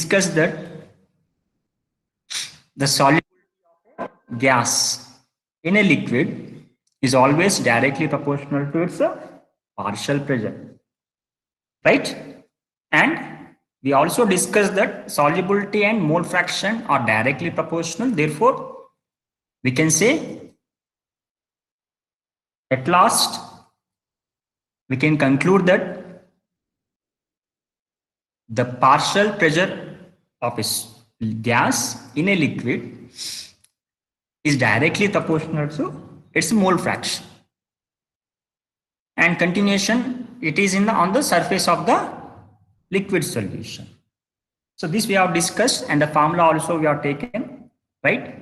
discussed that the solubility of a gas in a liquid is always directly proportional to its partial pressure, right? And we also discussed that solubility and mole fraction are directly proportional. Therefore, we can say at last we can conclude that the partial pressure of a gas in a liquid is directly proportional to its mole fraction. And continuation, it is on the surface of the liquid solution. So this we have discussed, and the formula also we have taken, right?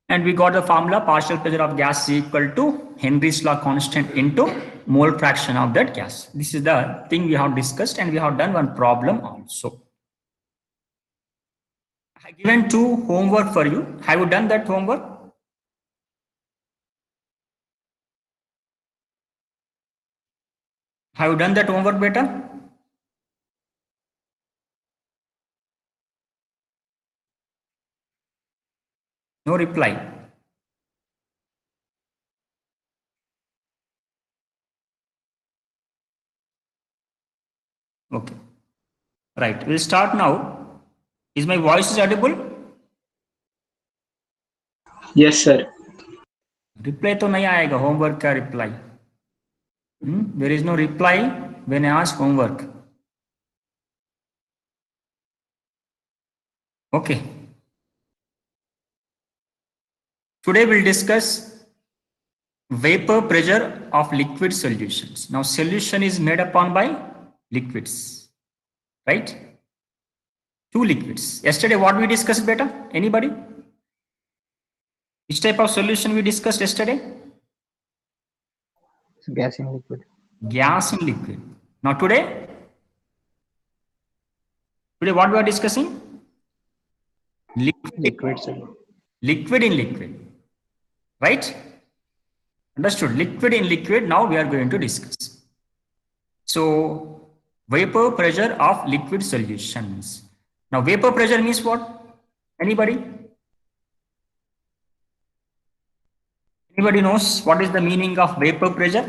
And we got the formula: partial pressure of gas is equal to Henry's law constant into mole fraction of that gas. This is the thing we have discussed, and we have done one problem also. I have given 2 homework for you. Have you done that homework? Have you done that homework, beta? No reply. Okay. Right. We'll start now. Is my voice audible? Yes, sir. Reply तो नहीं आएगा. Homework का reply. There is no reply when I ask homework. Okay. Today we'll discuss vapor pressure of liquid solutions. Now solution is made upon by liquids, right? 2 liquids. Yesterday what we discussed, beta? Anybody? Which type of solution we discussed yesterday? Gas in liquid. Gas in liquid. Now today what we are discussing? Liquid, sir. Liquid in liquid, right? Understood? Liquid in liquid, now we are going to discuss. So vapor pressure of liquid solutions. Now vapor pressure means what? Anybody? Anybody knows what is the meaning of vapor pressure?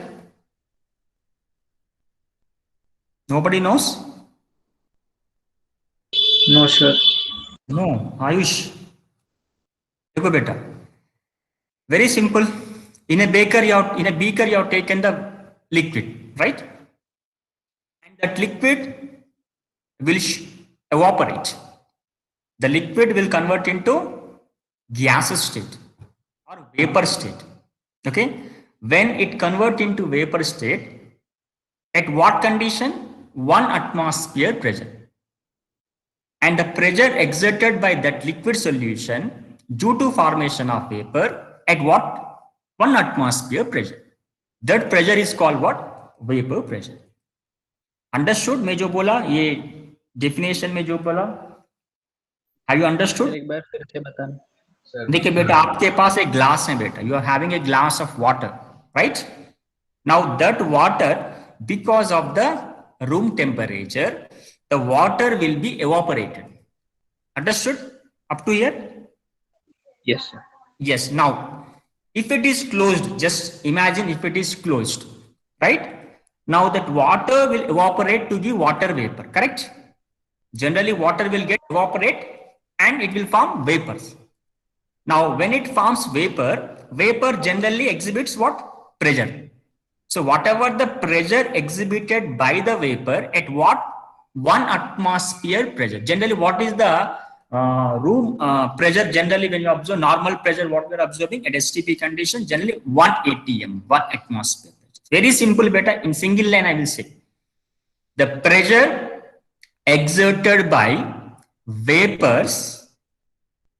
Nobody knows? No, sir. No. Ayush. Look beta. Very simple. In a beaker you have taken the liquid, right? And that liquid will evaporate. The liquid will convert into gaseous state or vapor state. Okay. When it converts into vapor state, at what condition? 1 atmosphere pressure. And the pressure exerted by that liquid solution due to formation of vapor at what? 1 atmosphere pressure. That pressure is called what? Vapor pressure. Understood? मैं जो बोला ये definition में जो बोला, have you understood? एक बार फिर से बताना. देखिए बेटा, आपके पास एक ग्लास है बेटा. You are having a glass of water, right? Now that water, because of the room temperature, the water will be evaporated. Understood? Up to here? Yes, sir. Yes. Now, if it is closed, just imagine if it is closed, right? Now that water will evaporate to the water vapor, correct? Generally, water will get evaporate and it will form vapors. Now, when it forms vapor, vapor generally exhibits what? Pressure. So, whatever the pressure exhibited by the vapor at what? 1 atmosphere pressure. Generally, what is the room pressure? Generally, when you observe normal pressure, what we are observing at STP condition, generally 1 atm, 1 atmosphere. Very simple, beta. In single line, I will say the pressure exerted by vapors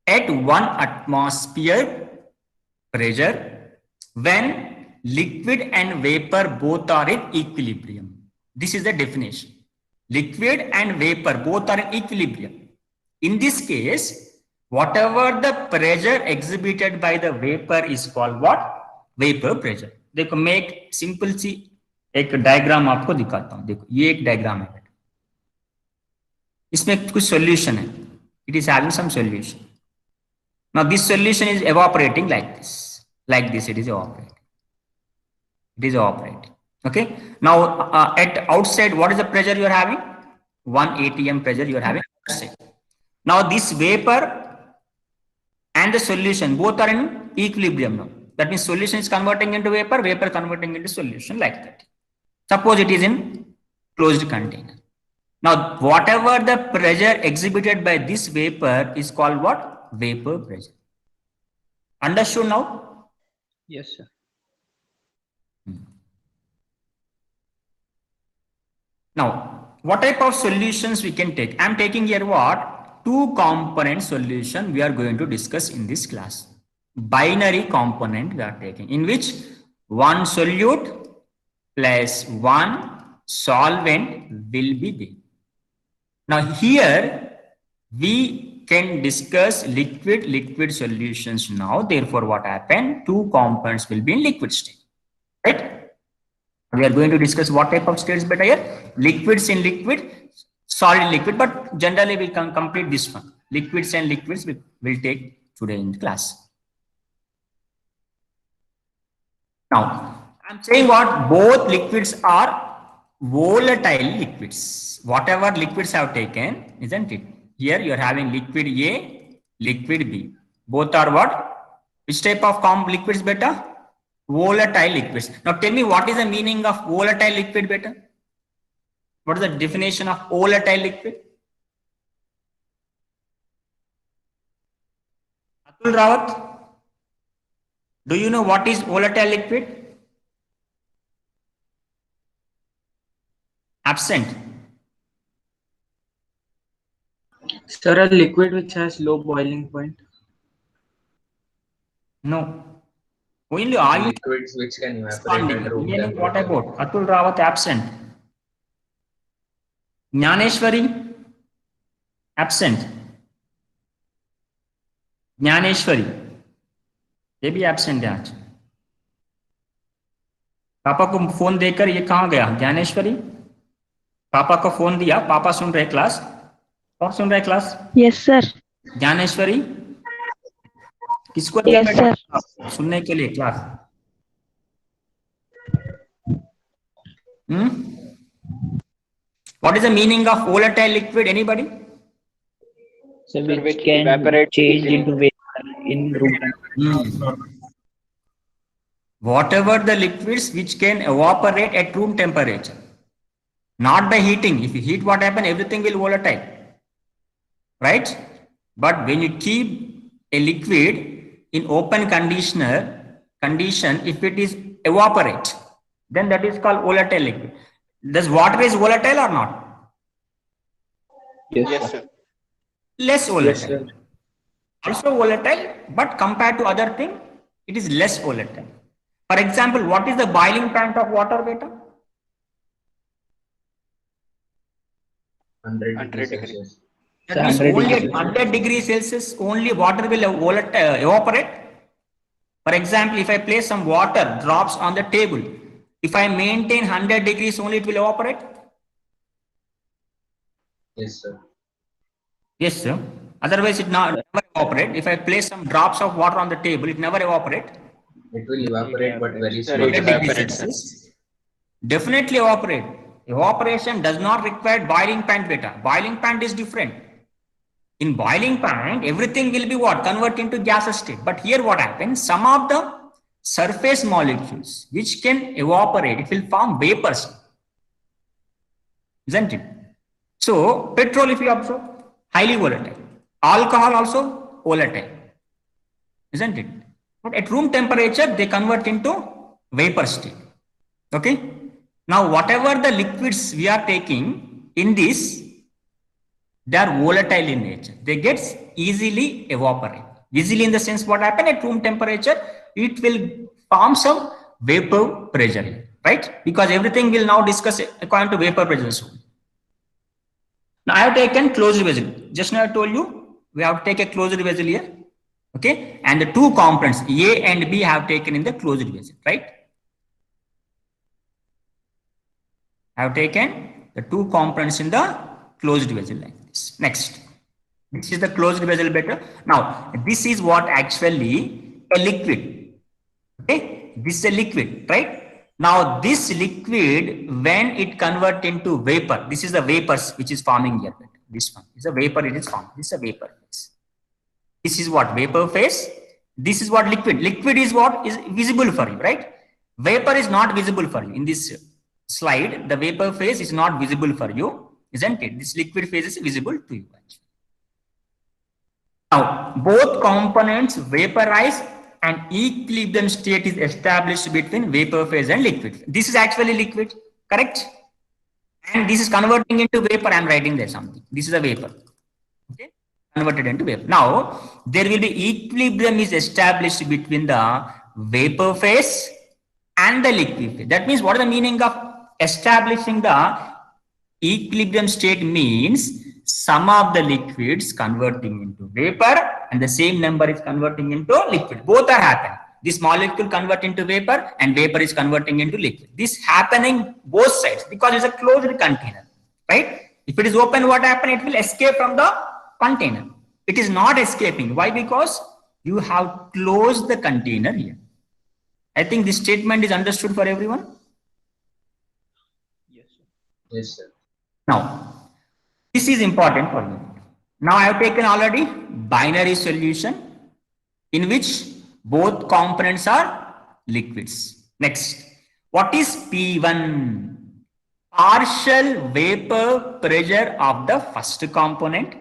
at 1 atmosphere pressure when liquid and vapor both are in equilibrium. This is the definition. Liquid and vapor both are in equilibrium. In this case, whatever the pressure exhibited by the vapor is called what? Vapor pressure. देखो मैं एक simple सी एक diagram आपको दिखाता हूं. देखो ये एक डायग्राम है. इसमें कुछ solution है. It is having some solution. Now this solution is evaporating like this. Like this it is evaporating. It is evaporating. Okay. Now at outside, what is the pressure you are having? 1 atm pressure you are having outside. Now this vapor and the solution both are in equilibrium now. That means solution is converting into vapor, vapor converting into solution like that. Suppose it is in closed container. Now whatever the pressure exhibited by this vapor is called what? Vapor pressure. Understood now? Yes, sir. Now, what type of solutions we can take? I am taking here what? Two component solution we are going to discuss in this class. Binary component we are taking, in which one solute plus one solvent will be there. Now here we can discuss liquid solutions now. Therefore, what happened? Two components will be in liquid state, right? We are going to discuss what type of states better here. Liquids in liquid, solid liquid, but generally we can complete this one. Liquids and liquids we will take today in class. Now, I'm saying what both liquids are volatile liquids. Whatever liquids have taken, isn't it? Here you are having liquid A, liquid B. Both are what? Which type of liquids better? Volatile liquids. Now tell me, what is the meaning of volatile liquid better? What is the definition of volatile liquid? Atul Rawat, do you know what is volatile liquid? Absent. Sir, a liquid which has low boiling point. No. Only are you liquids which can evaporate expanding? at room Meaning what temperature. about? Atul Rawat absent. Jnaneshwari absent. Jnaneshwari ये भी absent है आज. पापा को phone देकर ये कहाँ गया? ज्ञानेश्वरी, पापा को फोन दिया, पापा सुन रहे क्लास? कौन सुन रहे क्लास? Yes sir. ज्ञानेश्वरी किसको यस सर. सुनने के लिए class? What is the meaning of volatile liquid? Anybody? So which can evaporate, change into vapor in room temperature. Whatever the liquids which can evaporate at room temperature, not by heating. If you heat, what happens? Everything will volatile, right? But when you keep a liquid in open condition, if it is evaporate, then that is called volatile liquid. Does water is volatile or not? Yes, sir. Less volatile. Yes, sir. Also volatile, but compared to other thing, it is less volatile. For example, what is the boiling point of water, beta? 100 degrees Celsius. That means 100 only at degrees 100 degrees Celsius, only water will evaporate. For example, if I place some water drops on the table, if I maintain 100 degrees only, it will evaporate. Yes, sir. Yes, sir. Otherwise, it never evaporate. If I place some drops of water on the table, it never evaporate. It will evaporate, but very It 100 slowly. degrees Celsius. Definitely evaporate. Evaporation does not require boiling point beta. Boiling point is different. In boiling point, everything will be what? Convert into gas state. But here what happens? Some of the surface molecules which can evaporate, it will form vapors. Isn't it? So, petrol, if you observe, highly volatile. Alcohol also volatile. Isn't it? But at room temperature, they convert into vapor state. Okay? Now, whatever the liquids we are taking in this, they are volatile in nature. They get easily evaporate. Easily in the sense what happen at room temperature, it will form some vapor pressure, right? Because everything will now discuss according to vapor pressure soon. Now I have taken closed vessel. Just now I told you, we have to take a closed vessel here. Okay. And the two components A and B have taken in the closed vessel, right? I have taken the two components in the closed vessel like this. phase. Next, this is the closed vessel beta. Now, this is what actually a liquid. Okay, this is a liquid, right? Now, this liquid, when it convert into vapor, this is the vapors which is forming here. This one is a vapor, it is formed. This is a vapor phase. This is what vapor phase. This is what liquid. Liquid is what is visible for you, right? Vapor is not visible for you. In this slide, the vapor phase is not visible for you, isn't it? This liquid phase is visible to you. Actually. Now, both components vaporize and equilibrium state is established between vapor phase and liquid. This is actually liquid, correct? And this is converting into vapor. I'm writing there something. This is a vapor. Okay, converted into vapor. Now, there will be equilibrium is established between the vapor phase and the liquid phase. That means what is the meaning of establishing the equilibrium state? Means some of the liquids converting into vapor and the same number is converting into liquid. Both are happening. This molecule convert into vapor and vapor is converting into liquid. This happening both sides because it's a closed container, right? If it is open, what happen? It will escape from the container. It is not escaping. Why? Because you have closed the container here. I think this statement is understood for everyone. Yes, sir. Yes, sir. Now, this is important for me. Now I have taken already binary solution in which both components are liquids. Next, what is P1? Partial vapor pressure of the first component.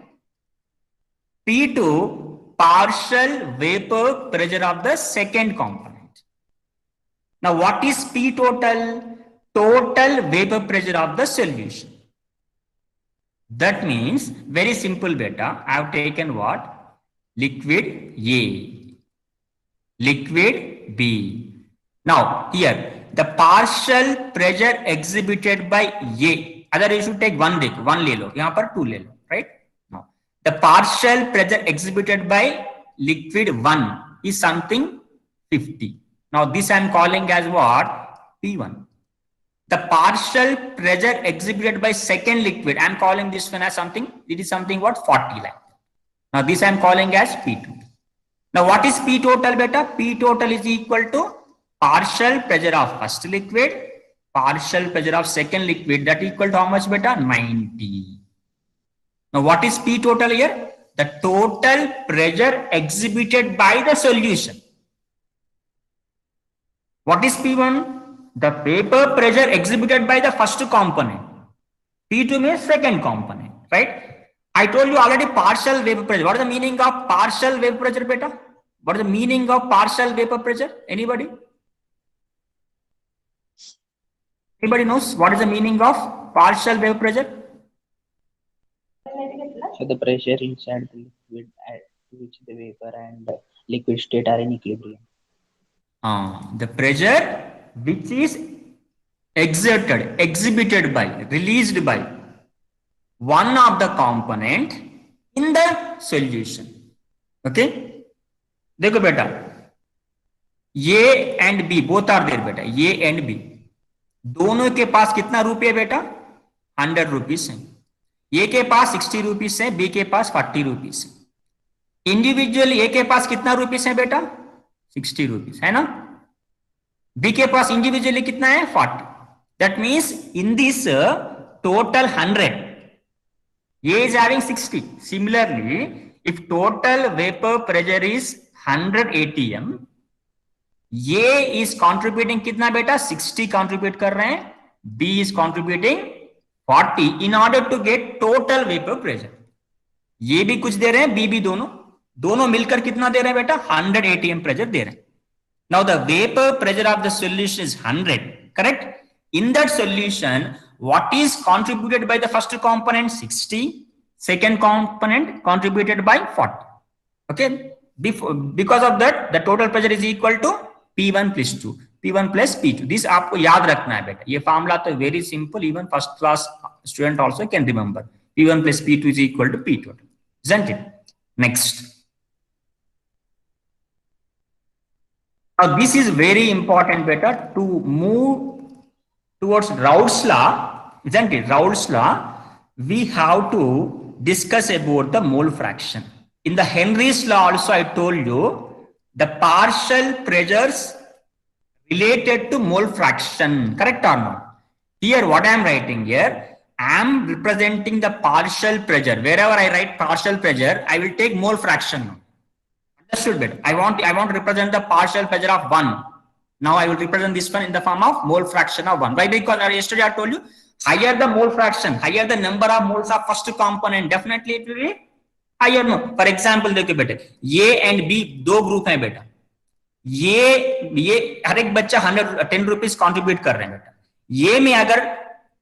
P2, partial vapor pressure of the second component. Now what is P total? Total vapor pressure of the solution. That means very simple beta. I have taken what? Liquid A, liquid B. Now here the partial pressure exhibited by A. Other you should take one ले लो, यहाँ पर 2 ले लो, right? Now the partial pressure exhibited by liquid 1 is something 50. Now this I am calling as what? P1. The partial pressure exhibited by second liquid, I am calling this one as something, it is something what? 40 like. Now this I am calling as P2. Now what is P total beta? P total is equal to partial pressure of first liquid, partial pressure of second liquid, that equal to how much beta? 90. Now what is P total here? The total pressure exhibited by the solution. What is P1? The vapor pressure exhibited by the first component. P2 means second component, right? I told you already partial vapor pressure. What is the meaning of partial vapor pressure, beta? What is the meaning of partial vapor pressure? Anybody? Anybody knows what is the meaning of partial vapor pressure? So the pressure inside the liquid at which the vapor and the liquid state are in equilibrium. The pressure which is exerted, exhibited by, released by one of the component in the solution. Okay? देखो बेटा, A and B both are there बेटा, A and B दोनों के पास कितना रुपये बेटा? 100 rupees है. A के पास 60 रुपीस है, B के पास 40 रुपीस है. इंडिविजुअली A के पास कितना रुपीस है बेटा? 60 रुपीस है ना. B के पास इंडिविजुअली कितना है? 40. That means in this total 100, A is having 60. Similarly, if total vapor pressure is 100 atm, A is contributing कितना बेटा? 60 contribute कर रहे हैं. B is contributing 40 in order to get total vapor pressure. ये भी कुछ दे रहे हैं, B भी दोनों मिलकर कितना दे रहे हैं बेटा? 100 atm pressure दे रहे हैं. Now the vapor pressure of the solution is 100, correct? In that solution, what is contributed by the first component? 60. Second component contributed by 40. Okay. Because of that, the total pressure is equal to P1 plus 2. P1 plus P2. This आपको याद रखना है बेटा. ये formula तो very simple. Even first class student also can remember. P1 plus P2 is equal to P total. Isn't it? Next. Now this is very important beta to move towards Raoult's law, isn't it? Raoult's law, we have to discuss about the mole fraction. In the Henry's law also I told you the partial pressures related to mole fraction, correct or not? Here what I am writing here, I am representing the partial pressure. Wherever I write partial pressure, I will take mole fraction. Understood better? I want to represent the partial pressure of 1. Now I will represent this one in the form of mole fraction of 1. Why? Because yesterday I told you, higher the mole fraction, higher the number of moles of first component, definitely it will be higher. No. For example, देखिए बेटे, A and B दो group हैं बेटा. ये हर एक बच्चा 10 rupees contribute कर रहे हैं बेटा. ये में अगर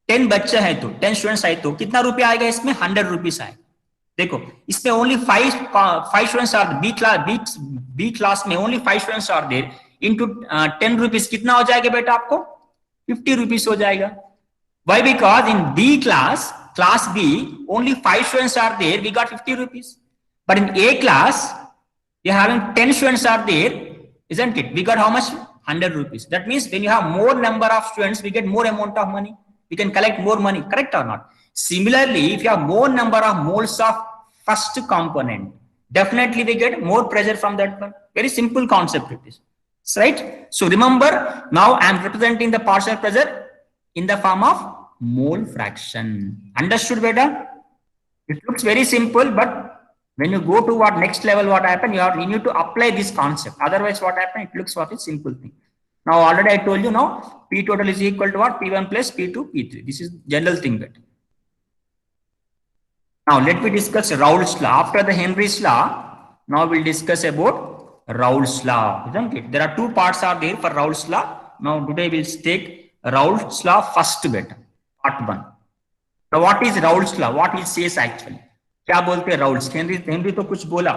10 बच्चे हैं तो 10 स्टूडेंट्स आए तो कितना रुपया आएगा इसमें? 100 रुपीज आएगा. देखो इसमें only 5 students are B class में only 5 students are there into 10 rupees कितना हो जाएगा बेटा आपको? 50 रुपीज हो जाएगा. Why? Because in B class B, only 5 students are there, we got 50 rupees. But in A class, you're having 10 students are there, isn't it? We got how much? 100 rupees. That means when you have more number of students, we get more amount of money. We can collect more money, correct or not? Similarly, if you have more number of moles of first component, definitely we get more pressure from that one. Very simple concept it is, right? So remember, now I am representing the partial pressure in the form of mole fraction. Understood better? It looks very simple, but when you go to what next level, what happen? You need to apply this concept. Otherwise, what happen? It looks what a simple thing. Now already I told you now P total is equal to what? P1 plus P2 P3. This is general thing better. Now let me discuss Raoult's law. After the Henry's law, now we'll discuss about Raoult's law, isn't it? There are two parts are there for Raoult's law. Now today we'll take Raoult's law first beta, part 1. Now what is Raoult's law? What he says actually? क्या बोलते हैं Raoult's? Henry तो कुछ बोला,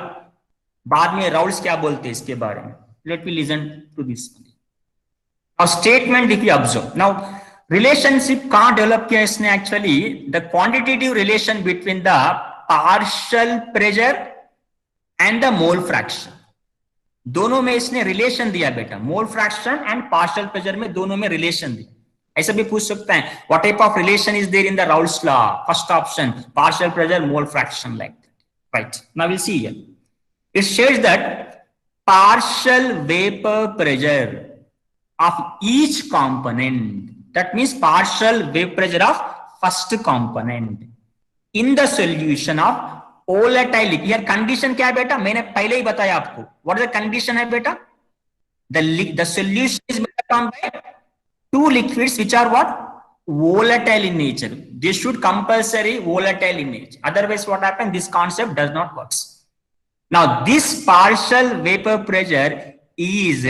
बाद में Raoult's क्या बोलते हैं इसके बारे में? Let me listen to this. Now statement if you observe. Now relationship कहाँ develop किया इसने actually? The quantitative relation between the partial pressure and the mole fraction. दोनों में इसने रिलेशन दिया बेटा, mole fraction and partial pressure में दोनों में रिलेशन दिया. ऐसा भी पूछ सकते हैं, what type of relation is there in the Raoult's law? First option partial pressure mole fraction like that, right? Now will see here. It shares that partial vapour pressure of each component, that means partial vapour pressure of first component in the solution of volatile liquid. Here condition क्या है बेटा? मैंने पहले ही बताया आपको. What is the condition है बेटा? The solution is made up by two liquids which are what? Volatile in nature. They should compulsory volatile in nature. Otherwise what happens? This concept does not work. Now this partial vapor pressure is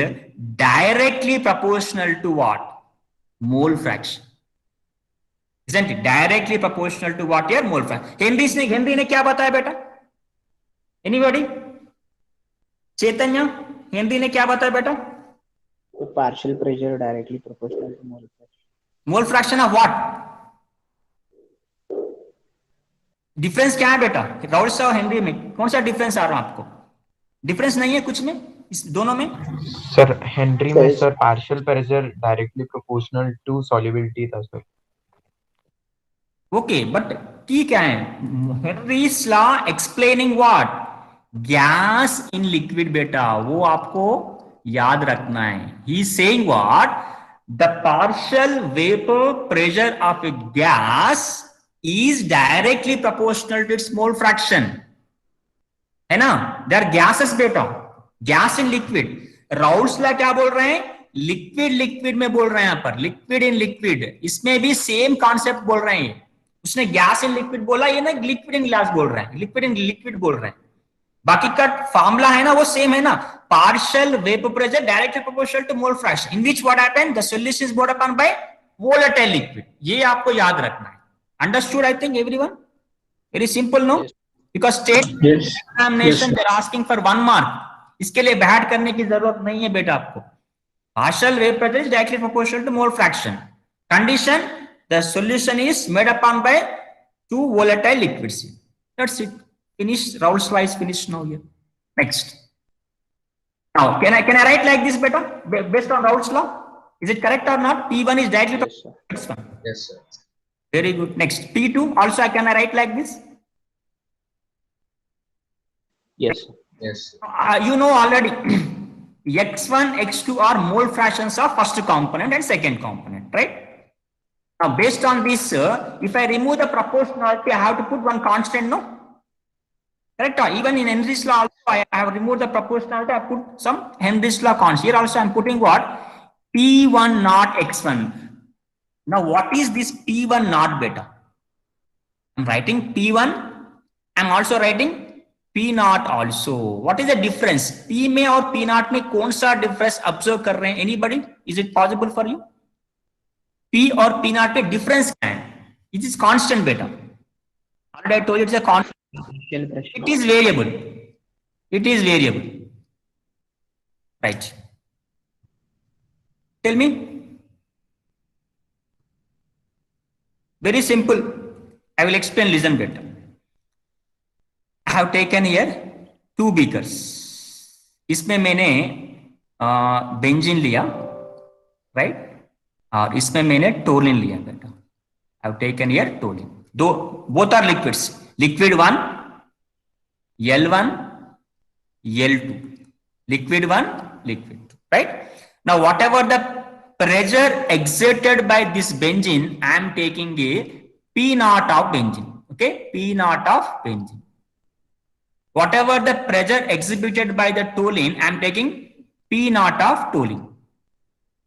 directly proportional to what? Mole fraction. Isn't it? Directly proportional to what? Your mole fraction. Henry ने क्या बताया बेटा? Anybody? चैतन्य, Henry ने क्या बताया बेटा? Partial pressure directly proportional to mole fraction. Mole fraction of what? Difference क्या है बेटा? राउल्ट्स और हेनरी में कौन सा डिफरेंस आ रहा है आपको? डिफरेंस नहीं है कुछ में इस दोनों में? सर हेनरी में sir partial pressure directly proportional to solubility था सर. ओके, बट की क्या है? Henry's law explaining what? Gas in liquid बेटा, वो आपको याद रखना है. He is saying what? The partial vapour pressure of a gas is directly proportional to its mole fraction, है ना? दे आर गैसेस बेटा, gas in liquid. Raoult's law क्या बोल रहे हैं? लिक्विड में बोल रहे हैं यहां पर, लिक्विड इन लिक्विड. इसमें भी सेम कॉन्सेप्ट बोल रहे हैं. उसने गैस इन लिक्विड बोला, ये ना लिक्विड इन ग्लास बोल रहे हैं, लिक्विड इन लिक्विड बोल रहे हैं. बाकी का फॉर्मूला है ना वो सेम है ना, partial vapour pressure directly proportional to mole fraction in which what happened? The solution is brought upon by volatile liquid. ये आपको याद रखना है. Understood I think everyone? Very simple no? Because state examination they are asking for 1 mark. इसके लिए बैठ करने की जरूरत नहीं है बेटा आपको. Partial vapour pressure is directly proportional to mole fraction. Condition, the solution is made upon by 2 volatile liquids. That's it. Finish. Raoult's law is finished now here. Next. Now, can I write like this better? Based on Raoult's law? Is it correct or not? P1 is directly Yes, sir. X1. Yes, sir. Very good. Next. P2 also can I write like this? Yes, sir. Yes. You know already x1, x2 are mole fractions of first component and second component, right? Now, based on this, if I remove the proportionality, I have to put one constant, no? Correct? Even in Henry's law, also, I have removed the proportionality, I put some Henry's law constant. Here also, I'm putting what? P1 not x1. Now, what is this P1 not beta? I'm writing P1. I'm also writing P naught also. What is the difference? P में और P naught में कौन सा difference observe कर रहे हैं? Anybody? Is it possible for you? P और P naught में difference क्या है? It is constant beta. Already I told you it's a constant. Partial pressure. It is variable. It is variable. Right. Tell me. Very simple. I will explain. Listen better. I have taken here 2 beakers. इसमें मैंने benzene लिया, right? और इसमें मैंने toluene लिया बेटा. I have taken here toluene. Both are liquids. Liquid 1, L1, L2. Liquid 1, liquid 2, right? Now, whatever the pressure exerted by this benzene, I am taking a P naught of benzene. Okay, P naught of benzene. Whatever the pressure exhibited by the toluene, I am taking P naught of toluene.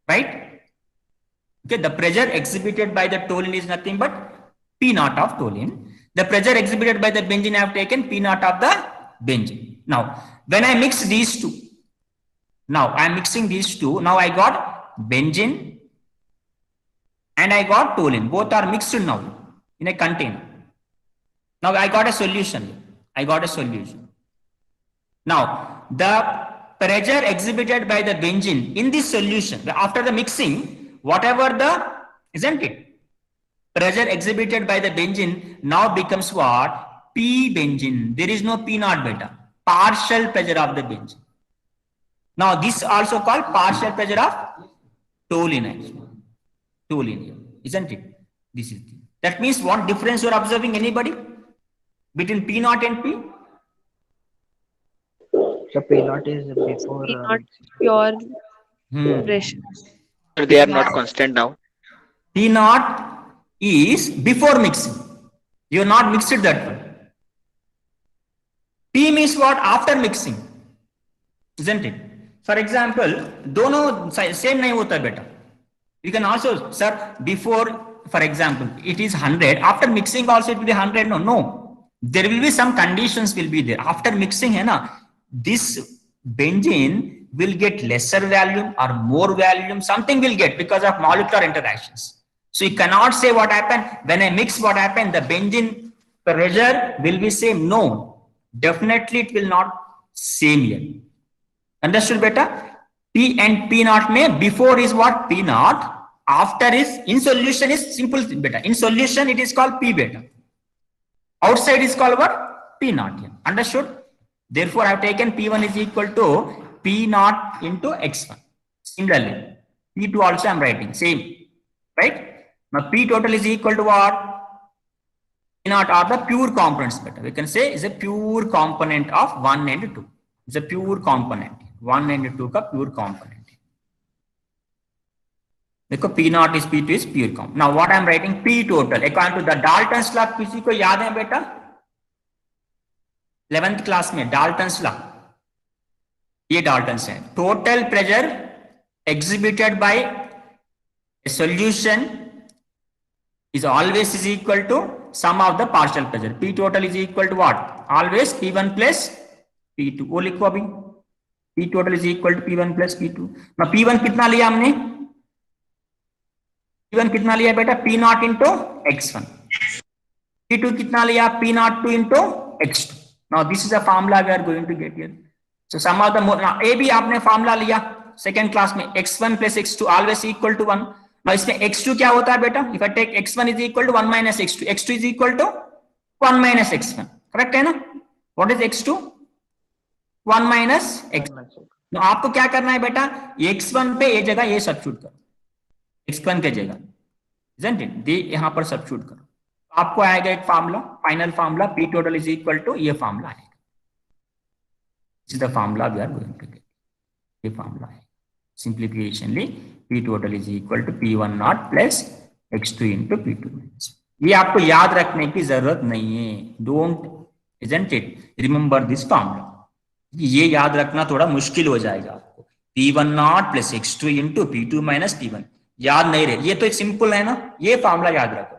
Right? Okay, the pressure exhibited by the toluene is nothing but P naught of toluene. The pressure exhibited by the benzene, I have taken P naught of the benzene. Now, when I mix these two, now I am mixing these two. Now I got benzene and I got toluene. Both are mixed now in a container. Now I got a solution. I got a solution. Now, the pressure exhibited by the benzene in this solution, after the mixing, whatever the, isn't it? Pressure exhibited by the benzene now becomes what? P benzene. There is no P naught beta. Partial pressure of the benzene. Now, this also called partial pressure of toluene actually. Toluene, isn't it? This is the, that means what difference you are observing, anybody? Between P naught and P? So P naught is before. P naught pure pressure. So they are not constant now. P naught is before mixing. You are not mixed that one. P means what? After mixing, isn't it? For example, दोनों same नहीं होता बेटा. You can also, sir, before, for example, it is 100. After mixing also it will be 100. No. There will be some conditions will be there. After mixing, है ना, this benzene will get lesser volume or more volume. Something will get because of molecular interactions. So you cannot say what happened when I mix. What happened? The benzene pressure will be same. No, definitely it will not same here. Understood, beta? P and P naught may before is what? P naught. After is in solution is simple beta. In solution it is called P beta. Outside is called what? P naught here. Understood? Therefore, I have taken P1 is equal to P naught into X1. Similarly, P2 also I am writing same, right? Now P total is equal to what? P naught are the pure components beta. We can say is a pure component of 1 and 2. It's a pure component. 1 and 2 का pure component. देखो P naught is P2 is pure component. Now what I am writing P total according to the Dalton's law. किसी को याद है बेटा? 11th class में Dalton's law. ये Dalton's है. Total pressure exhibited by a solution is always is equal to sum of the partial pressure. P total is equal to what? Always P1 plus P2. वो लिखो अभी. P total is equal to P1 plus P2. Now P1 कितना लिया हमने? P1 कितना लिया बेटा? P naught into X1. P2 कितना लिया? P naught 2 into X2. Now this is a formula we are going to get here. So sum of the now A भी आपने formula लिया second class में X1 plus X2 always equal to 1. Now इसमें X2 क्या होता है बेटा? If I take X1 is equal to 1 minus X2. X2 is equal to 1 minus X1. Correct है ना? What is X2? 1 minus X1. Now आपको क्या करना है बेटा? X1 पे ये जगह ये सब्स्टिट्यूट करो. X1 के जगह, isn't it? दे यहाँ पर सब्स्टिट्यूट करो. आपको आएगा एक formula, final formula P total is equal to ये फार्मूला आएगा. is the formula we are going to get. ये formula है. Simplificationly, P total is equal to P1 naught plus X2 into P2 minus. ये आपको याद रखने की जरूरत नहीं है. Don't, isn't it? Remember this formula. ये याद रखना थोड़ा मुश्किल हो जाएगा आपको. P1 naught plus X2 into P2 minus P1. याद नहीं रहे. ये तो सिंपल है ना. ये फॉर्मूला याद रखो,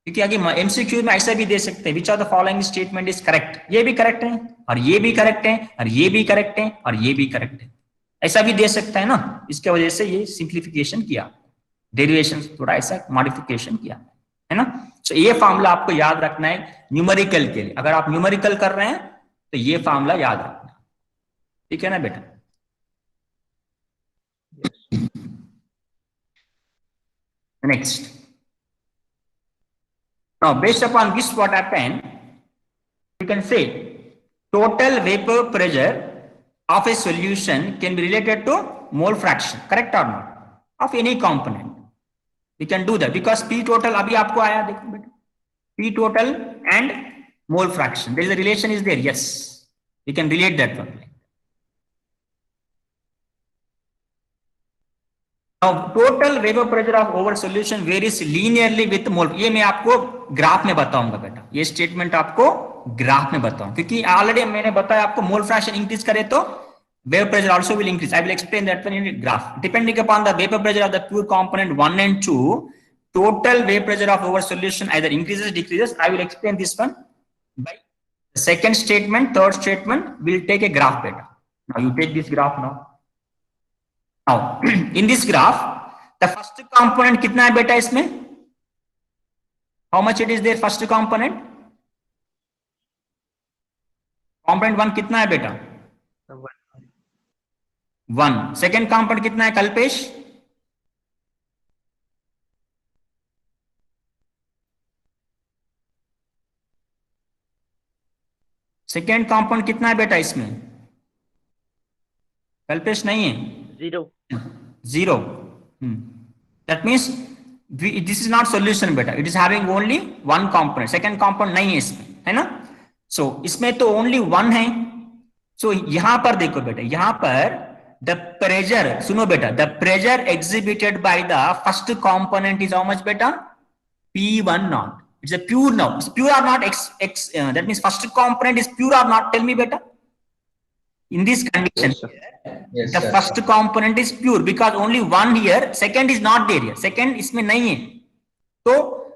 क्योंकि आगे एमसीक्यू में ऐसा भी दे सकते हैं, which of the following statement is correct. ये भी करेक्ट है और ये भी करेक्ट है और ये भी करेक्ट है और ये भी करेक्ट है, ऐसा भी दे सकता है ना. इसके वजह से ये सिंप्लीफिकेशन किया, डेरिवेशन थोड़ा ऐसा मॉडिफिकेशन किया है ना. तो ये फॉर्मूला आपको याद रखना है न्यूमेरिकल के लिए. अगर आप न्यूमेरिकल कर रहे हैं तो ये फॉर्मूला याद रखना, ठीक है ना बेटा. Next. Now, based upon this, what happened? You can say total vapor pressure of a solution can be related to mole fraction, correct or not? Of any component. We can do that because P total अभी आपको आया देखो बेटा. P total and mole fraction. There is a relation is there. Yes, we can relate that one. Now, total vapor pressure of over solution varies linearly with mole. ये मैं आपको graph में बताऊंगा बेटा. ये स्टेटमेंट आपको ग्राफ में बताऊंगा, क्योंकि ऑलरेडी मैंने बताया आपको मोल फ्रैक्शन इंक्रीज करे तो vapor pressure also will increase. I will explain that one in graph. Depending upon the vapor pressure of the pure component 1 and 2, total vapor pressure of over solution either increases, decreases. I will explain this one by the second statement, third statement. We'll take a graph better. Now you take this graph now. Now in this graph, the first component कितना है बेटा इसमें? How much it is there? First component. Component 1 कितना है बेटा? 1. Second component कितना है Kalpesh? Second compound कितना है बेटा इसमें? कल्पेश नहीं है. 0. That means this is not solution बेटा. It is having only one component. Second component नहीं है इसमें, है ना? So इसमें तो only one है. So यहां पर देखो बेटा, यहां पर the pressure, सुनो बेटा, the pressure exhibited by the first component is how much बेटा? P1 naught. It's a pure now. It's pure or not? That means first component is pure or not? Tell me better. In this condition, Yes, the sir. first component is pure because only one here. Second is not there here. Second इसमें नहीं है. So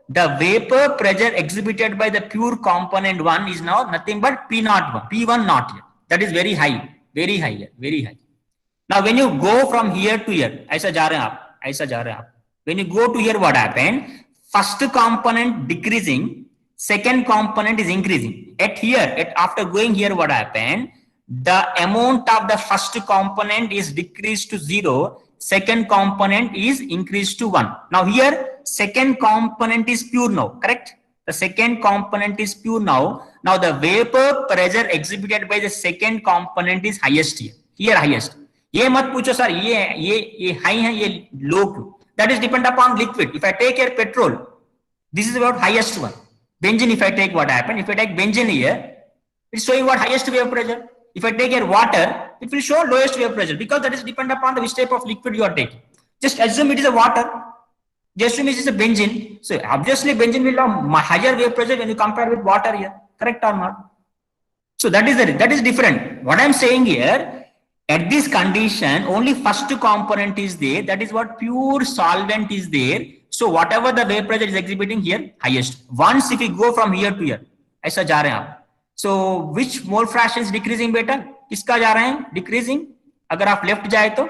the vapor pressure exhibited by the pure component 1 is now nothing but P01. P1 not here. That is very high. Very high here. Very high. Now when you go from here to here, ऐसा जा रहे हैं आप. ऐसा जा रहे हैं आप. When you go to here, what happened? First component decreasing, second component is increasing. At here, after going here, what happened? The amount of the first component is decreased to 0. Second component is increased to 1. Now here, second component is pure now, correct? The second component is pure now. Now the vapor pressure exhibited by the second component is highest here. Here highest. ये मत पूछो sir ये high है ये low क्यों? That is depend upon liquid. If I take here petrol, this is about highest one. Benzene, if I take, what happened? If I take benzene here, it's showing what highest vapor pressure. If I take here water, it will show lowest vapor pressure because that is depend upon the which type of liquid you are taking. Just assume it is a water. Just assume it is a benzene. So obviously benzene will have higher vapor pressure when you compare with water here. Correct or not? So that is different. What I am saying here, at this condition, only first component is there. That is what pure solvent is there. So whatever the vapor pressure is exhibiting here, highest. Once if we go from here to here, ऐसा जा रहे हैं आप. So which mole fraction is decreasing बेटा? किसका जा रहे हैं? Decreasing. अगर आप left जाए तो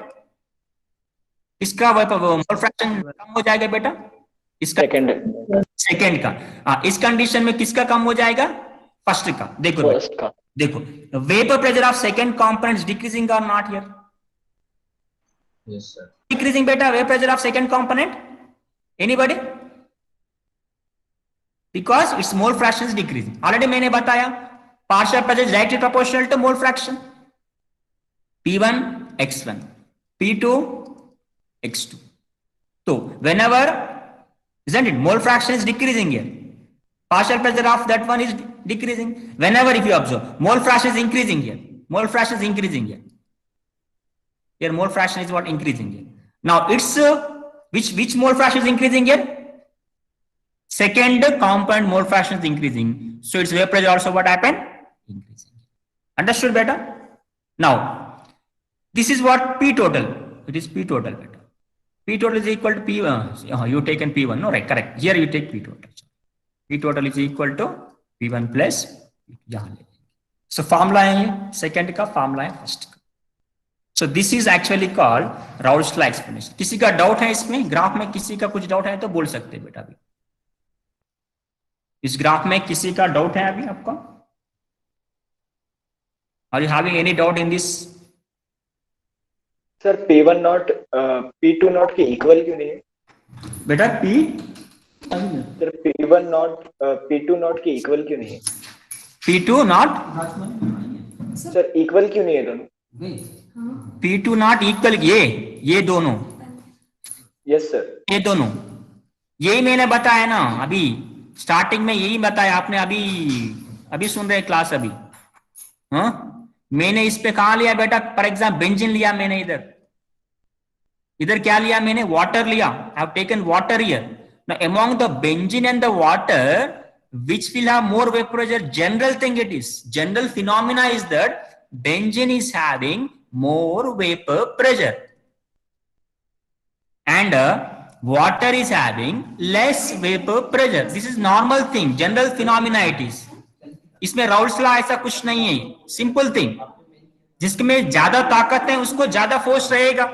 इसका mole fraction कम हो जाएगा बेटा. इसका second का. इस condition में किसका कम हो जाएगा? First का. देखो देखो, vapor pressure of second component is decreasing or not here? Yes, sir. Decreasing beta vapor pressure of second component. Anybody? Because its mole fraction is decreasing. Already मैंने बताया, partial pressure is directly proportional to mole fraction. P1 x1, P2 x2. So whenever, isn't it, mole fraction is decreasing here. Partial pressure of that one is decreasing. Whenever if you observe, mole fraction is increasing here. Mole fraction is increasing here. Here mole fraction is what increasing here. Now it's which mole fraction is increasing here? Second component mole fraction is increasing. So its vapor pressure also what happened? Increasing. Understood better? Now this is what P total. It is P total better. P total is equal to P1. You taken P1. No, right, correct. Here you take P total. P total is equal to P1 plus. So formula है second का formula है first का. So this is actually called Raoult's law explanation. किसी का doubt है इसमें graph में किसी का कुछ डाउट है तो बोल सकते हैं बेटा अभी. इस ग्राफ में किसी का डाउट है अभी आपको? Are you having any doubt in this? Sir P1 not P2 not के इक्वल क्यों नहीं है? बेटा P sir P1 not P2 not के इक्वल क्यों नहीं है? P2 नॉट सर इक्वल क्यों नहीं है दोनों? P2 नॉट इक्वल ये दोनों. Yes sir. ये दोनों यही मैंने बताया ना अभी स्टार्टिंग में यही बताया आपने अभी सुन रहे क्लास अभी. हाँ मैंने इस पे कहा लिया बेटा फॉर एग्जाम्पल बेंजीन लिया मैंने इधर क्या लिया मैंने वाटर लिया. I have taken water here. Now among the benzene and the water which will have more vapor pressure, general thing it is, general phenomena is that benzene is having more vapor pressure and water is having less vapor pressure. This is normal thing, general phenomena it is. इसमें Raoult's law ऐसा कुछ नहीं है. Simple thing, जिसमें ज्यादा ताकत है उसको ज्यादा फोर्स रहेगा.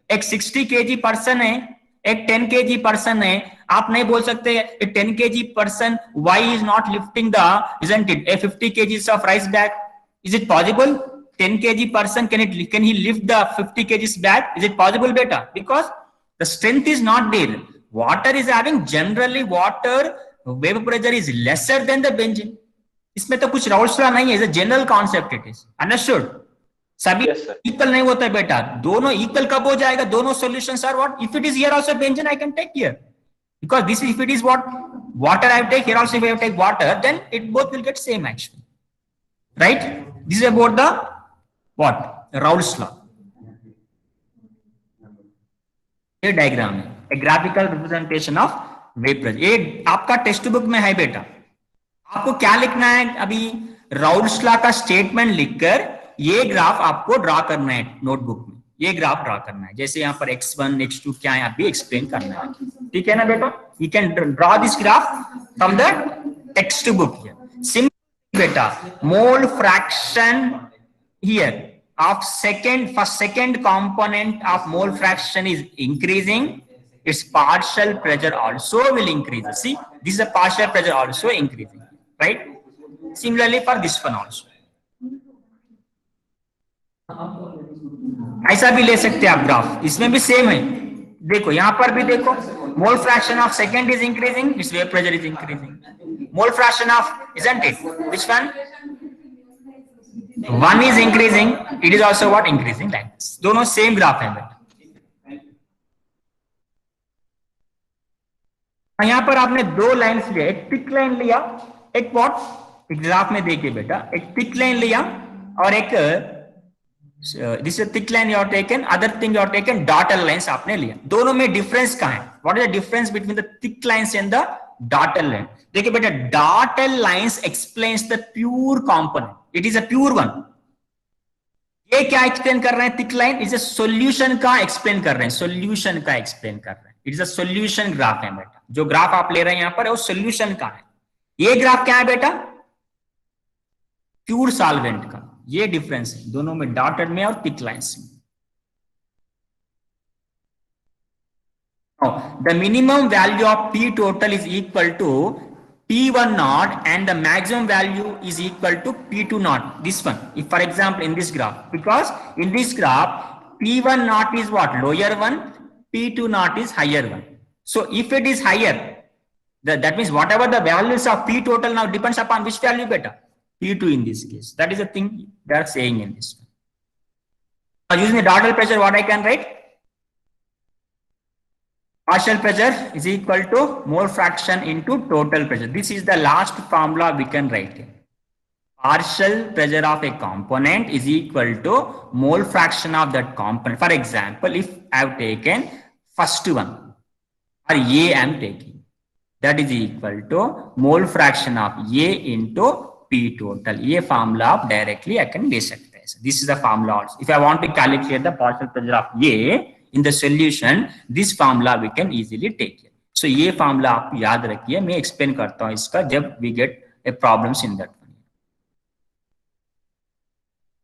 एक 60 kg पर्सन है, एक 10 kg पर्सन है. आप नहीं बोल सकते 10 kg person why is not lifting the isn't it a 50 kgs of rice bag? Is it possible? 10 kg person can he lift the 50 kgs bag? Is it possible beta? Because the strength is not there. Water is having generally water vapor pressure is lesser than the benzene. इसमें तो कुछ Raoult's law नहीं है. Is a general concept it is. Understood? सभी equal नहीं होता है बेटा. दोनों इक्वल कब हो जाएगा? दोनों solutions are what? If it is here also benzene I can take here because this is if it is what water I have take here also if I have take water then it both will get same actually, right? This is about the what Raoult's law. ये diagram है, a graphical representation of vapor. ये आपका text book में है बेटा. आपको क्या लिखना है? अभी राउल्ट्स लॉ का स्टेटमेंट लिखकर ये ग्राफ आपको ड्रा करना है नोटबुक में. ये ग्राफ ड्रा करना है. जैसे यहाँ पर x1 x2 क्या है अभी एक्सप्लेन करना है. ठीक है ना बेटा? You can draw this graph from the textbook here. Simple beta. Mole fraction here of second component of mole fraction is increasing. Its partial pressure also will increase. See, this is a partial pressure also increasing, right? Similarly for this one also. ऐसा भी ले सकते हैं आप graph. इसमें भी same है. देखो यहाँ पर भी देखो mole fraction of second is increasing, its vapor pressure is increasing. Mole fraction of isn't it? Which one? One is increasing, it is also what increasing like this. दोनों सेम ग्राफ है बेटा. यहाँ पर आपने दो लाइन्स लिया, एक thick line लिया, एक व्हाट एक ग्राफ में देखिए बेटा, एक थिक लाइन लिया और एक this is a thick line you have taken, other thing you have taken dotted lines आपने लिया. दोनों में डिफरेंस कहाँ है? What is the difference between the thick lines and the dotted line? देखिए बेटा dotted lines explains the pure component. It is a pure one. ये क्या एक्सप्लेन कर रहे हैं? Thick line is a solution का एक्सप्लेन कर रहे हैं. सॉल्यूशन का एक्सप्लेन कर रहे हैं. It is a solution graph है बेटा. जो ग्राफ आप ले रहे हैं यहाँ पर वो सॉल्यूशन का है. ये ग्राफ क्या है बेटा? प्योर सॉल्वेंट का. ये डिफरेंस है दोनों में, डॉटेड में और थिक लाइंस में. The minimum value of P total is equal to P1 naught and the maximum value is equal to P2 naught. This one, if for example in this graph, because in this graph P1 naught is what? Lower one, P2 naught is higher one. So if it is higher, that means whatever the values of P total now depends upon which value better? P2 in this case. That is the thing they are saying in this one. Now using the dotted pressure, what I can write? partial pressure is equal to mole fraction into total pressure. This is the last formula we can write here. Partial pressure of a component is equal to mole fraction of that component. For example, if I have taken first one, or A I am taking, that is equal to mole fraction of A into P total. A formula of directly I can ले सकते हैं. This is the formula also. If I want to calculate the partial pressure of A in the solution, this formula we can easily take it. So ये formula आप याद रखिए. मैं explain करता हूँ इसका जब we get a problems in that.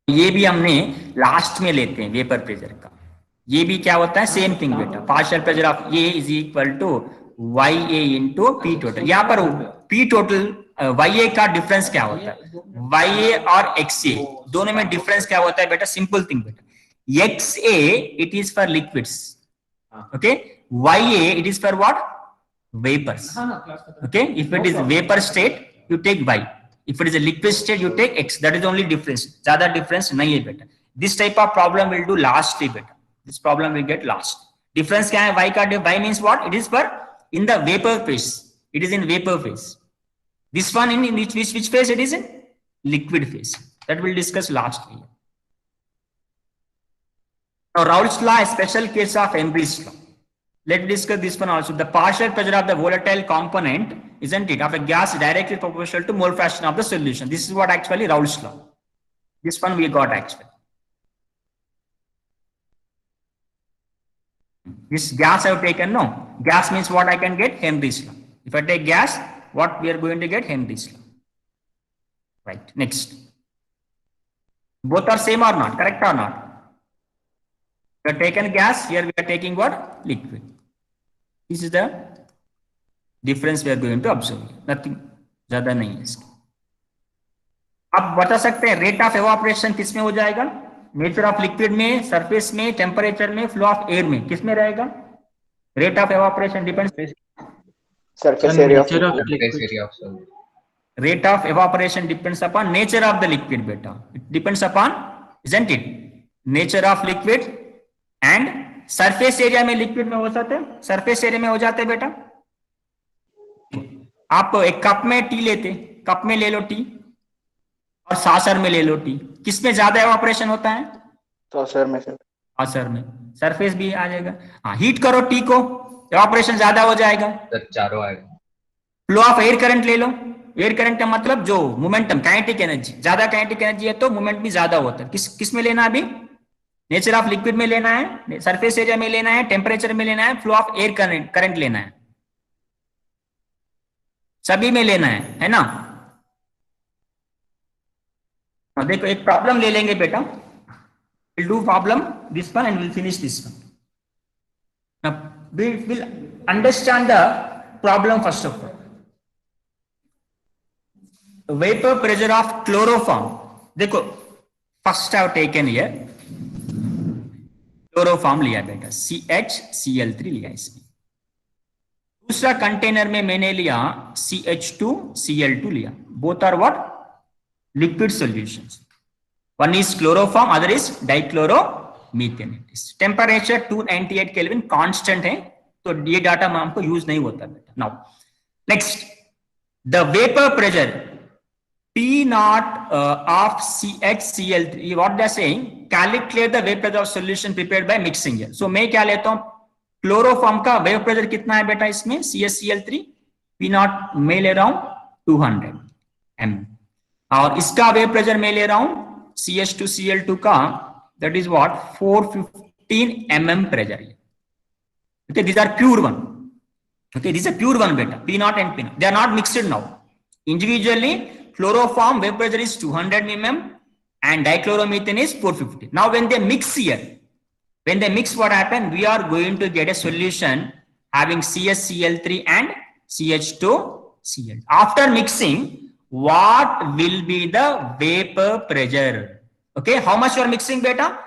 ये भी हमने लास्ट में लेते हैं वेपर प्रेशर का. ये भी क्या होता है, सेम थिंग बेटा. Partial pressure of A is equal to Y A into P total. यहाँ पर पी टोटल वाई ए का डिफरेंस क्या होता है, वाई ए और एक्स ए दोनों में डिफरेंस क्या होता है बेटा. सिंपल थिंग बेटा, X A it is for liquids, okay. Y A it is for what, vapours, okay. If it is vapour state you take Y, if it is a liquid state you take x. That is only difference, zyada difference nahi hai beta. This type of problem will do lastly beta. This problem will get last. Difference kya hai, y ka y means what, it is for in the vapor phase, it is in vapor phase. This one in which phase, it is in liquid phase. That will discuss lastly. Now Raoult's law, a special case of Henry's law. Let's discuss this one also. The partial pressure of the volatile component, isn't it, of a gas directly proportional to mole fraction of the solution. This is what actually Raoult's law. This one we got actually. This gas I have taken, no. Gas means what I can get, Henry's law. If I take gas, what we are going to get, Henry's law. Right, next. Both are same or not, correct or not? We have taken gas, here we are taking what, liquid. This is the difference we are going to observe. Nothing ज्यादा नहीं है इसका. अब बता सकते हैं rate of evaporation किस में हो जाएगा, नेचर ऑफ लिक्विड में, सरफेस में, टेम्परेचर में, फ्लो ऑफ एयर में, किस में रहेगा. Rate of evaporation depends surface area of rate of evaporation depends upon nature of the liquid beta. It depends upon, isn't it, nature of liquid and surface area में liquid में हो जाते हैं, surface area में हो जाते हैं बेटा. आप एक कप में टी लेते, कप में ले लो टी और सासर में ले लो टी, किसमें ज्यादा एवापोरेशन होता है, saucer में से, सासर में. सरफेस भी आ जाएगा. हाँ, हीट करो टी को, एवापोरेशन ज्यादा हो जाएगा, चारों आएगा. फ्लो ऑफ एयर करंट ले लो. एयर करंट का मतलब जो मोमेंटम, काइनेटिक एनर्जी, ज्यादा काइनेटिक एनर्जी है तो मोमेंट भी ज्यादा होता है. किस में लेना, अभी नेचर ऑफ लिक्विड में लेना है, सरफेस एरिया में लेना है, टेम्परेचर में लेना है, फ्लो ऑफ एयर करंट लेना है, सभी में लेना है ना. देखो एक प्रॉब्लम ले लेंगे बेटा. Will do problem this one and will finish this one. We will understand the problem first of all. Vapor pressure of chloroform. देखो first I have taken here chloroform लिया बेटा, CHCl3 लिया इसमें. दूसरा कंटेनर में मैंने लिया CH2Cl2 लिया. Both are what, liquid solutions. One is chloroform, other is dichloromethane. Temperature 298 kelvin constant है, तो ये डाटा हमको यूज नहीं होता बेटा. Now next, the vapour pressure P naught of CHCl3. What they are saying, calculate the vapor pressure of solution prepared by mixing here. So मैं क्या लेता हूँ, क्लोरोफॉर्म का वेपर प्रेशर कितना है बेटा इसमें, CHCl3 P naught मैं ले रहा हूँ 200 m, और इसका वेपर प्रेशर मैं ले रहा हूँ CH2Cl2 का, that is what, 415 mm pressure. Okay, these are pure one. Okay, these are pure one beta, P naught and P naught. They are not mixed now. Individually, chloroform vapor pressure is 200 mm and dichloromethane is 450. Now, when they mix here, when they mix, what happen? We are going to get a solution having CHCl3 and CH2Cl. After mixing, what will be the vapor pressure? Okay, how much you are mixing beta?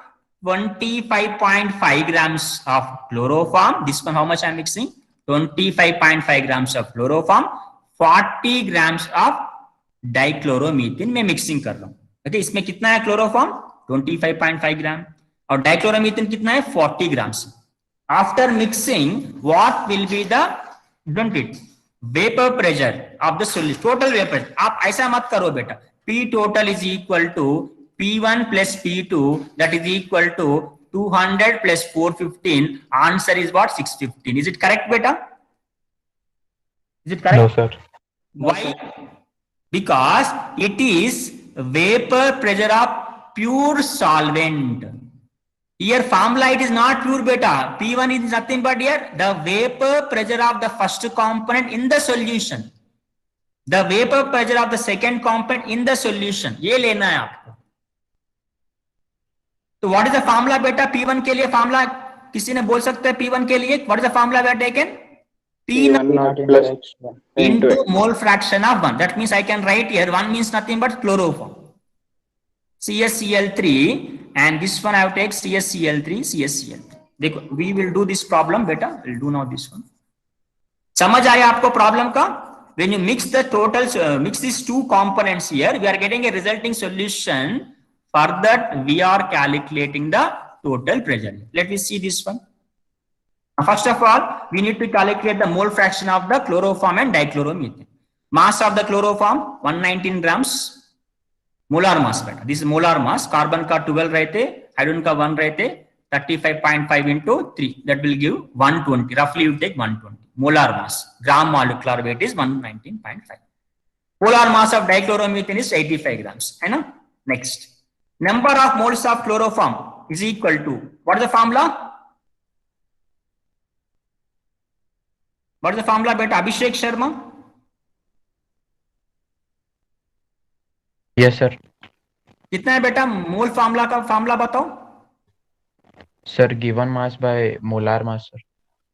25.5 grams of chloroform. This one, how much I am mixing? 25.5 grams of chloroform, 40 grams of dichloromethane में mixing कर रहा हूं. Okay, इसमें कितना है chloroform 25.5 ग्राम और dichloromethane कितना है 40 ग्राम. after mixing what will be the, don't it, vapor pressure of the solution, total vapor pressure. आप ऐसा मत करो बेटा, P total is equal to P1 plus P2, that is equal to 200 plus 415. Answer is what? 615. Is it correct beta? Is it correct? No, sir. Why? Because it is vapor pressure of pure solvent. Here formula it is not pure beta. P1 is nothing but here the vapor pressure of the first component in the solution, the vapor pressure of the second component in the solution. ये लेना है आपको. तो what is the formula beta P1 के लिए? formula किसी ने बोल सकते हैं P1 के लिए? what is the formula we are taken? P0 plus into mole fraction of 1. That means I can write here 1 means nothing but chloroform, CaCl3, and this one I have take CaCl3, CaCl3. देखो, we will do this problem beta. We'll do now this one. समझ आया आपको problem का? When you mix the total, mix these two components here, we are getting a resulting solution. For that, we are calculating the total pressure. Let me see this one. First of all, we need to calculate the mole fraction of the chloroform and dichloromethane. Mass of the chloroform 119 grams. Molar mass बेटा, this molar mass. Carbon का 12 रहते, hydrogen का 1 रहते, 35.5 into 3, that will give 120. Roughly you take 120 molar mass. Gram molecular weight is 119.5. Molar mass of dichloromethane is 85 grams, है ना? Next, number of moles of chloroform is equal to, what is the formula? What is the formula बेटा? Abhishek Sharma. Yes, sir. कितना है बेटा मोल formula का? Formula बताओ. Sir, given mass by molar mass, sir.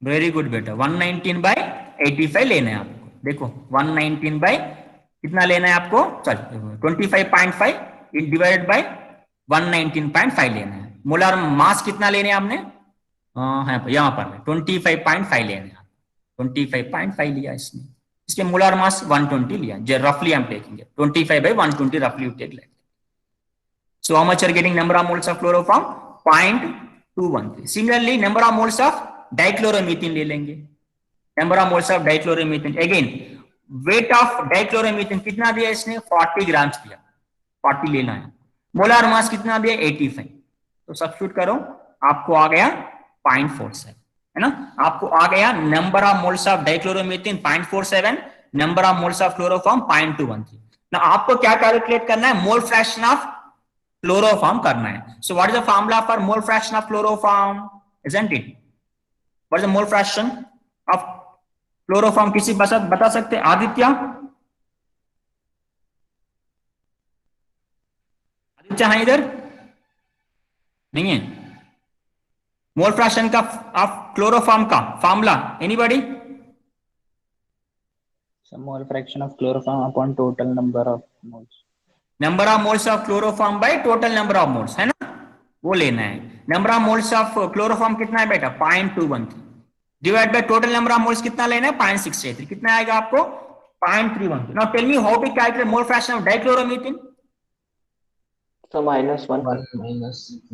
Very good बेटा. 119 by 85 लेना है आपको. देखो 119 by कितना लेना है आपको? चल 25.5 डिवाइडेड बाय 119.5 लेना है. मोलार मास कितना लेने हैं आपने? हाँ यहाँ पर 25.5 लेना है. 25.5 लिया इसने. इसके मोलार मास 120 लिया. रफली I am taking 25 by 120 roughly you take like. So how much are getting number of moles of chloroform? 0.213. Similarly, number of moles of dichloromethane ले लेंगे. Number of moles of dichloromethane. Again, weight of dichloromethane कितना दिया इसने? 40 grams दिया. 40 लेना है. Molar mass कितना दिया? 85. तो सब्स्टिट्यूट करो, आपको आ गया 0.47, है ना? आपको आ गया number of moles of dichloromethane 0.47, number of moles of chloroform 0.213. ना आपको क्या कैलकुलेट करना है? मोल फ्रैक्शन ऑफ क्लोरोफॉर्म करना है. So what is the formula for mole fraction of chloroform? Isn't it? What is the mole fraction of chloroform? किसी बता सकते? आदित्य, आदित्य है इधर? नहीं है. मोल फ्रैक्शन का ऑफ क्लोरोफॉर्म का formula anybody? So mole fraction of chloroform upon total number of moles. Number of moles of chloroform by total number of moles, है ना? वो लेना है. Number of moles of chloroform कितना है बेटा? 0.213 divide by total number of moles कितना लेना है? 0.683. कितना आएगा आपको? 0.313. Now tell me how to calculate mole fraction of dichloromethane? So -1.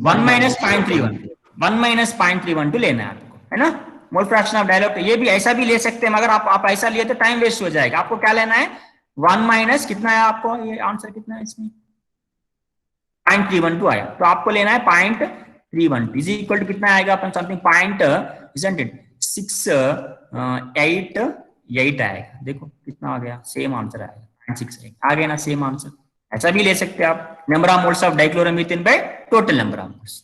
1 minus 0.312. 1 minus 0.312 लेना है आपको, है ना? Mole fraction of dialogue. ये भी ऐसा भी ले सकते हैं, मगर आप ऐसा लिए तो टाइम वेस्ट हो जाएगा. आपको क्या लेना है? 1 माइनस कितना है आपको? ये आंसर कितना है इसमें? 0.312 आया. तो आपको लेना है 0.312 इज इक्वल टू कितना आएगा? अपन समथिंग 0.688 आएगा. देखो कितना आ गया? सेम आंसर आएगा 0.68. आ गया ना सेम आंसर? ऐसा भी ले सकते हैं आप. Number of moles of dichloromethane bye total number of moles,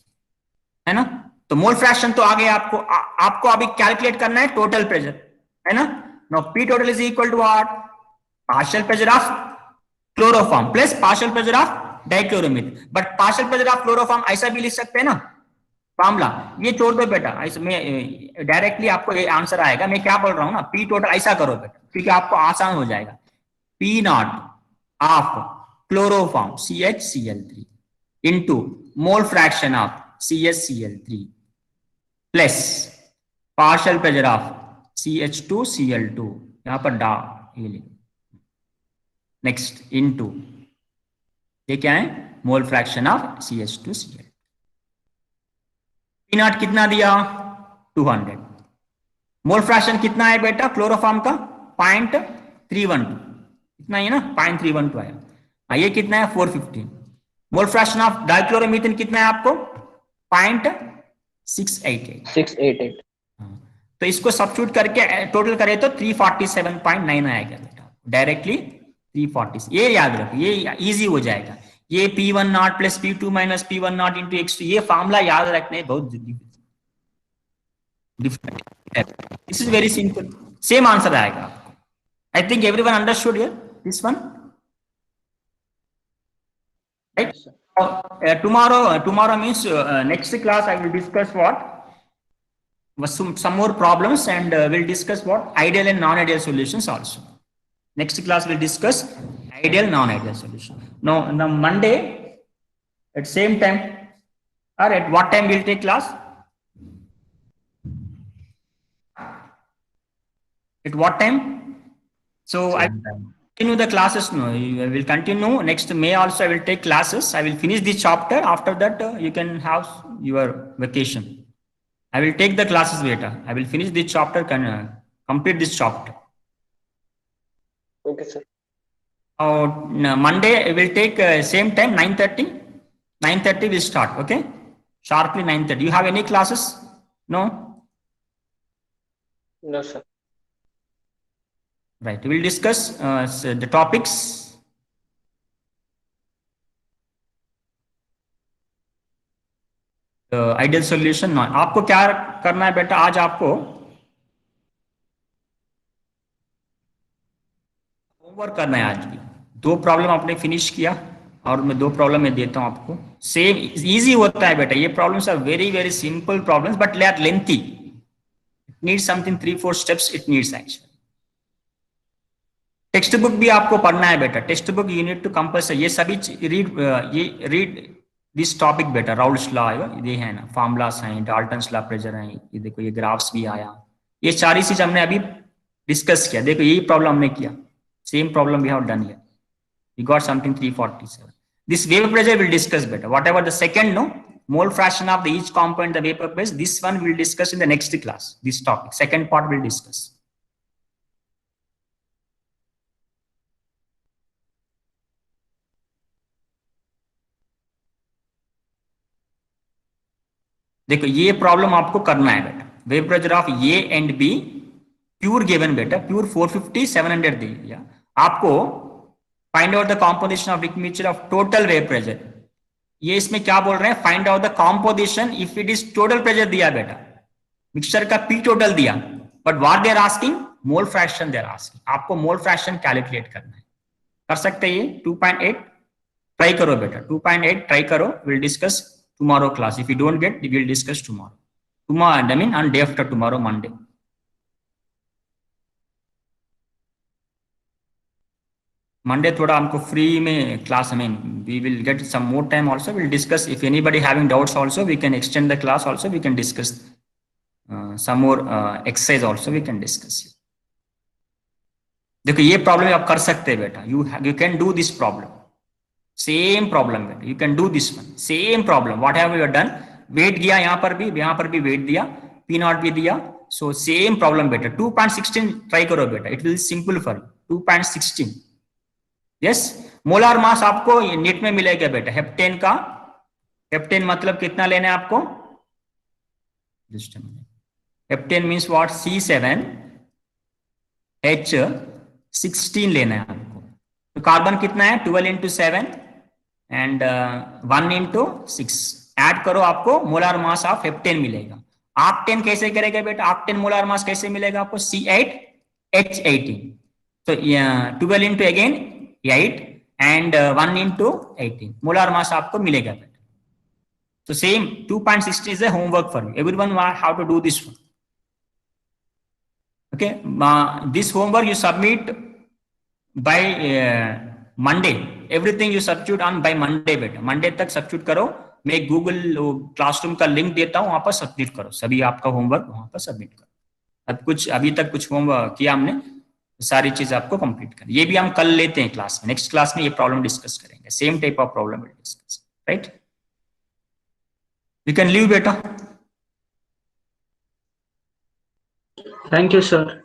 है ना? तो मोल फ्रैक्शन तो आ गया आपको. आपको अभी कैलकुलेट करना है टोटल प्रेशर, है ना? Now P total is equal to what? Partial pressure of chloroform plus partial pressure of dichloromethane. But partial pressure of chloroform ऐसा भी लिख सकते हैं ना फार्मूला. ये छोड़ दो बेटा, ऐसे में डायरेक्टली आपको ये आंसर आएगा. मैं क्या बोल रहा हूं ना, पी टोटल ऐसा करो बेटा, क्योंकि आपको आसान हो जाएगा. P not of chloroform CHCl3 into mole fraction of CHCl3 plus partial pressure of CH2Cl2, यहां पर डा ये लिख. नेक्स्ट इनटू ये क्या है? मोल फ्रैक्शन ऑफ CH2Cl. P0 कितना दिया? 200. मोल फ्रैक्शन कितना है बेटा क्लोरोफॉर्म का 0.312, इतना ही है ना, 0.312 आया। ये कितना है 415. मोल फ्रैक्शन ऑफ डाइक्लोरोमीथेन कितना है आपको 0.688. 688. तो इसको सब्स्टिट्यूट करके टोटल करें तो 347.9 आएगा बेटा, डायरेक्टली 340. ये याद रखो, ये इजी हो जाएगा. ये P1 not plus P2 minus P1 not into x2, ये फॉर्मूला याद रखने बहुत different. This is very simple, same answer आएगा आपको. आई think everyone understood here this one, right? Tomorrow means next class I will discuss what some more problems, and we'll discuss what ideal and non-ideal solutions also. Next class we'll discuss ideal, non-ideal solution. Now, on the Monday at same time, or at what time we'll take class? At what time? So I will continue the classes. No, I will continue next May also. I will take classes. I will finish this chapter. After that, you can have your vacation. I will take the classes later. I will finish this chapter, complete this chapter. Okay, sir. Monday we will take same time 9:30. 9:30 we start. Okay, sharply 9:30. You have any classes? No. No, sir. Right. We will discuss the topics. Ideal solution. आपको क्या करना है बेटा, आज आपको homework करना है. आज भी 2 प्रॉब्लम आपने फिनिश किया, और मैं 2 प्रॉब्लम में देता हूं आपको. सेम इजी होता है बेटा, ये problems are very very simple problems, but they are lengthy. It needs something 3-4 steps it needs actually. Textbook भी आपको पढ़ना है बेटा. Textbook you need to compulsory. ये सभी रीड दिस टॉपिक बेटा. राउल्स लॉ ये है ना, फॉर्मूलास हैं, डाल्टन्स लॉ, प्रेशर है, ये देखो ये ग्राफ्स भी आया. ये सारी चीज हमने अभी डिस्कस किया. देखो यही प्रॉब्लम हमने किया, same problem we have done here. We got something 347. This vapour pressure will discuss बेटा. Whatever the second no mole fraction of the each component the vapour press, this one will discuss in the next class. This topic second part will discuss. देखो ये problem आपको करना है बेटा. Vapour pressure of A and B pure given बेटा. Pure 450 700 दे दिया आपको. Find out the composition of liquid mixture of total vapour pressure. ये इसमें क्या बोल रहे हैं, find out the composition if it is total pressure दिया बेटा, मिक्सचर का पी टोटल दिया, but what they are asking mole fraction they are asking. आपको मोल फ्रैक्शन कैलकुलेट करना है. कर सकते हैं ये 2.8 ट्राई करो बेटा. 2.8 ट्राई करो. Will discuss tomorrow class. If you don't get, we will discuss tomorrow. Tomorrow, I mean on day after tomorrow, Monday. Monday थोड़ा हमको फ्री में class. I mean we will get some more time also. We'll discuss. If anybody having doubts also, we can extend the class also. We can discuss some more exercise also. We can discuss. देखो ये problem आप कर सकते हैं बेटा. You can do this problem. Same problem बेटा. You can do this one. Same problem what have you done. Weight दिया यहाँ पर भी वेट दिया, पी नॉट भी दिया. सो सेम प्रॉब्लम बेटा. 2.16 ट्राई करो बेटा. It will simple for you. 2.16. Yes. Molar mass आपको नेट में मिलेगा बेटा. हेप्टेन का, हेप्टेन मतलब कितना लेना है आपको. हेप्टेन मीन्स व्हाट, C7H16 लेना है आपको. तो कार्बन कितना है 12 into 7 एंड 1 into 6. ऐड करो आपको मोलार मास ऑफ हेप्टेन मिलेगा. ऑक्टेन कैसे करेगा बेटा. ऑक्टेन मोलार मास कैसे मिलेगा आपको, C8H18. तो 12 into again 8 and 1 into 18 molar mass आपको मिलेगा बेटा. तो same 2.16 is a homework for you. Everyone how to do this one. Okay, this homework you submit by Monday. Everything you substitute on by Monday बेटा. Monday तक substitute करो. मैं Google classroom का link देता हूँ, वहां पर सबमिट करो. सभी आपका होमवर्क वहां पर सबमिट करो. अभी तक कुछ होमवर्क किया हमने, सारी चीज आपको कंप्लीट करनी. ये भी हम कल लेते हैं क्लास में. नेक्स्ट क्लास में ये प्रॉब्लम डिस्कस करेंगे. Same type of problem will discuss. Right, you can leave बेटा. Thank you, sir.